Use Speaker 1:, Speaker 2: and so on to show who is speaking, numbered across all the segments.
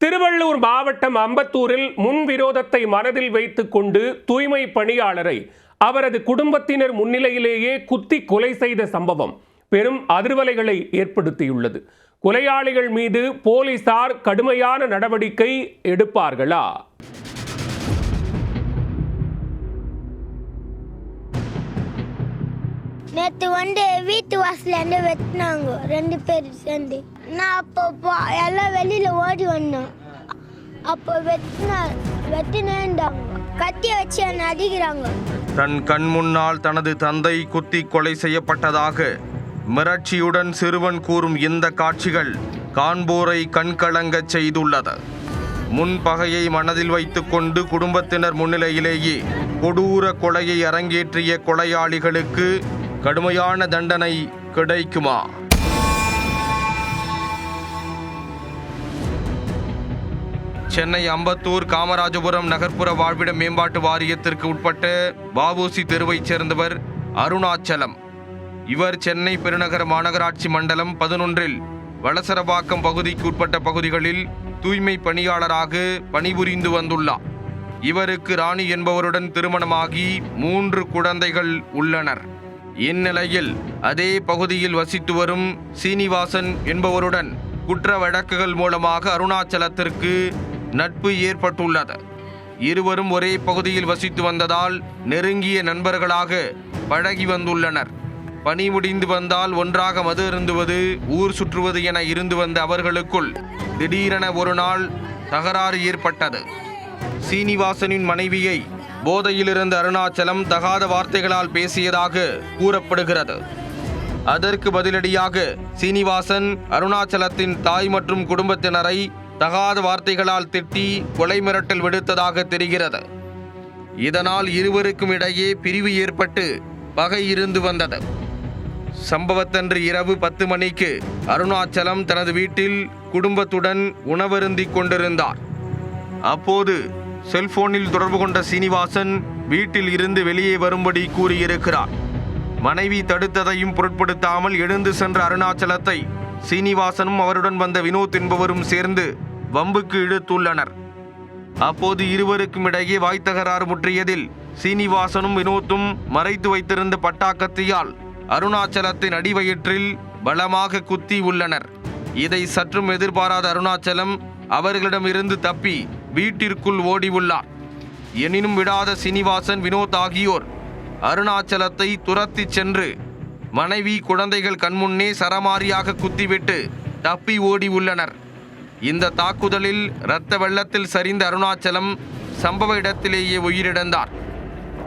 Speaker 1: திருவள்ளூர் மாவட்டம் அம்பத்தூரில் முன்விரோதத்தை மனதில் வைத்துக் கொண்டு தூய்மை பணியாளரை அவரது குடும்பத்தினர் முன்னிலையிலேயே குத்தி கொலை செய்த சம்பவம் பெரும் அதிர்வலைகளை ஏற்படுத்தியுள்ளது. கொலையாளிகள் மீது போலீசார் கடுமையான நடவடிக்கை எடுப்பார்களா?
Speaker 2: நேற்று வீட்டு வாசல வெட்டினாங்க 2 பேர் சேர்ந்து. நான் அப்போ எல்லாம் வெளியில ஓடி வந்தேன். அப்போ வெட்டினேன்டாங்க, கத்திய வச்சு என்னை அடிக்கிறாங்க.
Speaker 3: தன் கண் முன்னால் தனது தந்தை குத்தி கொலை செய்யப்பட்டதாக மிரட்சியுடன் சிறுவன் கூறும் இந்த காட்சிகள் காண்போரை கண்கலங்கச் செய்துள்ளது. முன்பகையை மனதில் வைத்துக்கொண்டு குடும்பத்தினர் முன்னிலையிலேயே கொடூர கொலையை அரங்கேற்றிய கொலையாளிகளுக்கு கடுமையான தண்டனை கிடைக்குமா? சென்னை அம்பத்தூர் காமராஜபுரம் நகர்ப்புற வாழ்விட மேம்பாட்டு வாரியத்திற்கு உட்பட்ட வஉசி தெருவைச் சேர்ந்தவர் அருணாச்சலம். இவர் சென்னை பெருநகர மாநகராட்சி மண்டலம் 11 வளசரவாக்கம் பகுதிக்கு உட்பட்ட பகுதிகளில் தூய்மை பணியாளராக பணிபுரிந்து வந்துள்ளார். இவருக்கு ராணி என்பவருடன் திருமணமாகி 3 குழந்தைகள் உள்ளனர். இந்நிலையில் அதே பகுதியில் வசித்து வரும் சீனிவாசன் என்பவருடன் குற்ற வழக்குகள் மூலமாக அருணாச்சலத்திற்கு நட்பு ஏற்பட்டுள்ளது. இருவரும் ஒரே பகுதியில் வசித்து வந்ததால் நெருங்கிய நண்பர்களாக பழகி வந்துள்ளனர். பணி முடிந்து வந்தால் ஒன்றாக மது அருந்துவது, ஊர் சுற்றுவது என இருந்து வந்த அவர்களுக்குள் திடீரென ஒரு நாள் தகராறு ஏற்பட்டது. சீனிவாசனின் மனைவியை போதையிலிருந்த அருணாச்சலம் தகாத வார்த்தைகளால் பேசியதாக கூறப்படுகிறது. அதற்கு பதிலடியாக சீனிவாசன் அருணாச்சலத்தின் தாய் மற்றும் குடும்பத்தினரை தகாத வார்த்தைகளால் திட்டி கொலை மிரட்டல் விடுத்ததாக தெரிகிறது. இதனால் இருவருக்கும் இடையே பிரிவு ஏற்பட்டு பகை இருந்து வந்தது. சம்பவத்தன்று இரவு 10 மணிக்கு அருணாச்சலம் தனது வீட்டில் குடும்பத்துடன் உணவருந்திக் கொண்டிருந்தார். அப்போது செல்போனில் தொடர்பு கொண்ட சீனிவாசன் வீட்டில் இருந்து வெளியே வரும்படி கூறியிருக்கிறார். மனைவி தடுத்ததையும் பொருட்படுத்தாமல் எழுந்து சென்ற அருணாச்சலத்தை சீனிவாசனும் அவருடன் வந்த வினோத் என்பவரும் சேர்ந்து வம்புக்கு இழுத்துள்ளனர். அப்போது இருவருக்கும் இடையே வாய்த்தகராறு முற்றியதில் சீனிவாசனும் வினோத்தும் மறைத்து வைத்திருந்த பட்டாக்கத்தியால் அருணாச்சலத்தின் அடிவயிற்றில் பலமாக குத்தி உள்ளனர். இதை சற்றும் எதிர்பாராத அருணாச்சலம் அவர்களிடமிருந்து தப்பி வீட்டிற்குள் ஓடி உள்ளார். எனினும் விடாத சீனிவாசன், வினோத் ஆகியோர் அருணாச்சலத்தை துரத்தி சென்று மனைவி, குழந்தைகள் கண்முன்னே சரமாரியாக குத்திவிட்டு தப்பி ஓடி உள்ளனர். இந்த தாக்குதலில் இரத்த வெள்ளத்தில் சரிந்த அருணாச்சலம் சம்பவ இடத்திலேயே உயிரிழந்தார்.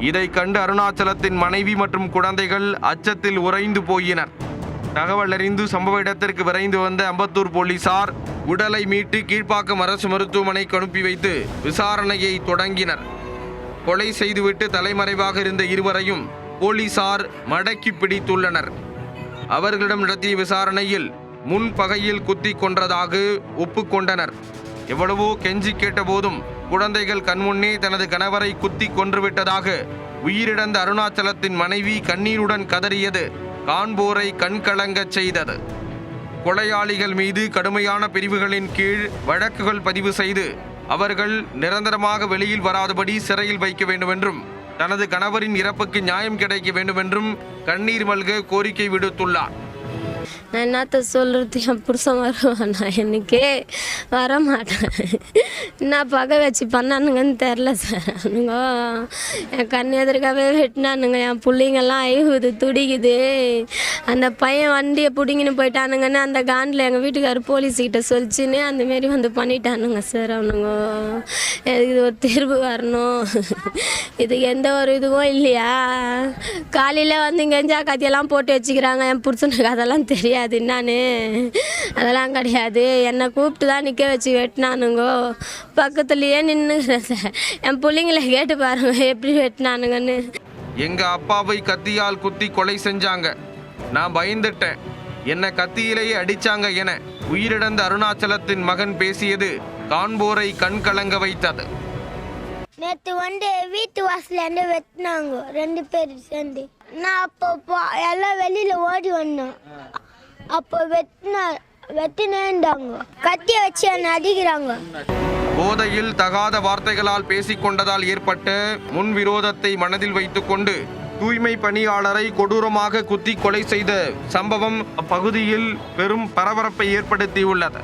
Speaker 3: இதை கண்டு அருணாச்சலத்தின் மனைவி மற்றும் குழந்தைகள் அச்சத்தில் உறைந்து போயினர். தகவல் அறிந்து சம்பவ இடத்திற்கு விரைந்து வந்த அம்பத்தூர் போலீசார் உடலை மீட்டு கீழ்ப்பாக்கம் அரசு மருத்துவமனைக்கு அனுப்பி வைத்து விசாரணையை தொடங்கினர். கொலை செய்துவிட்டு தலைமறைவாக இருந்த இருவரையும் போலீசார் மடக்கி பிடித்துள்ளனர். அவர்களிடம் நடத்திய விசாரணையில் முன்பகையில் குத்தி கொன்றதாக ஒப்புக்கொண்டனர். எவ்வளவோ கெஞ்சி கேட்ட போதும் குழந்தைகள் கண்முன்னே தனது கணவரை குத்தி கொன்றுவிட்டதாக உயிரிழந்த அருணாச்சலத்தின் மனைவி கண்ணீருடன் கதறியது காண்போரை கண்கலங்கச் செய்தது. கொலையாளிகள் மீது கடுமையான பிரிவுகளின் கீழ் வழக்குகள் பதிவு செய்து அவர்கள் நிரந்தரமாக வெளியில் வராதபடி சிறையில் வைக்க வேண்டுமென்றும் தனது கணவரின் இறப்புக்கு நியாயம் கிடைக்க வேண்டுமென்றும் கண்ணீர் மல்க கோரிக்கை விடுத்துள்ளார்.
Speaker 4: நான் என்னத்த சொல்கிறது, என் புருஷன் வருவானா? எனக்கே வரமாட்டேன். என்ன பகை வச்சு பண்ணானுங்கன்னு தெரில சார். அவனுங்க என் கண் எதிர்க்காவே வெட்டினானுங்க. என் பிள்ளைங்கெல்லாம் அழுகுது, துடிக்குது. அந்த பையன் வண்டியை பிடிங்கின்னு போயிட்டானுங்கன்னு அந்த காண்டில் எங்கள் வீட்டுக்காரர் போலீஸ்கிட்ட சொல்லிச்சுன்னு அந்தமாரி வந்து பண்ணிட்டானுங்க சார். அவனுங்க இது ஒரு தீர்வு வரணும். இதுக்கு எந்த ஒரு இதுவும் இல்லையா? காலையில் வந்து கெஞ்சா கத்தியெல்லாம் போட்டு வச்சுக்கிறாங்க. என் புருஷனுக்கு அதெல்லாம் தெரியாது. என்னான்னு அதெல்லாம் கிடையாது. என்னை கூப்பிட்டு தான் நிற்க வச்சு வெட்டினானுங்கோ. பக்கத்துலேயே நின்றுக்கிறேன் சார். என் பிள்ளைங்களை கேட்டு பாருங்க எப்படி வெட்டினானுங்கன்னு.
Speaker 3: எங்கள் அப்பாவை கத்தியால் குத்தி கொலை செஞ்சாங்க, நான் பயந்துட்டேன், என்னை கத்தியிலேயே அடிச்சாங்க என உயிரிழந்த அருணாச்சலத்தின் மகன் பேசியது காண்போரை கண்கலங்க வைத்தது.
Speaker 2: நேற்று வீட்டு வாசல வெட்டினாங்க 2 பேர் சேர்ந்து. நான் அப்போ எல்லாம் வெளியில ஓடி வந்தேன். அப்போ வெட்டினேண்டாங்க, கத்தியை வச்சு என்னை அடிக்கிறாங்க.
Speaker 3: போதையில் தகாத வார்த்தைகளால் பேசிக்கொண்டதால் ஏற்பட்ட முன்விரோதத்தை மனதில் வைத்துக்கொண்டு தூய்மை பணியாளரை கொடூரமாக குத்தி கொலை செய்த சம்பவம் அப்பகுதியில் பெரும் பரபரப்பை ஏற்படுத்தியுள்ளது.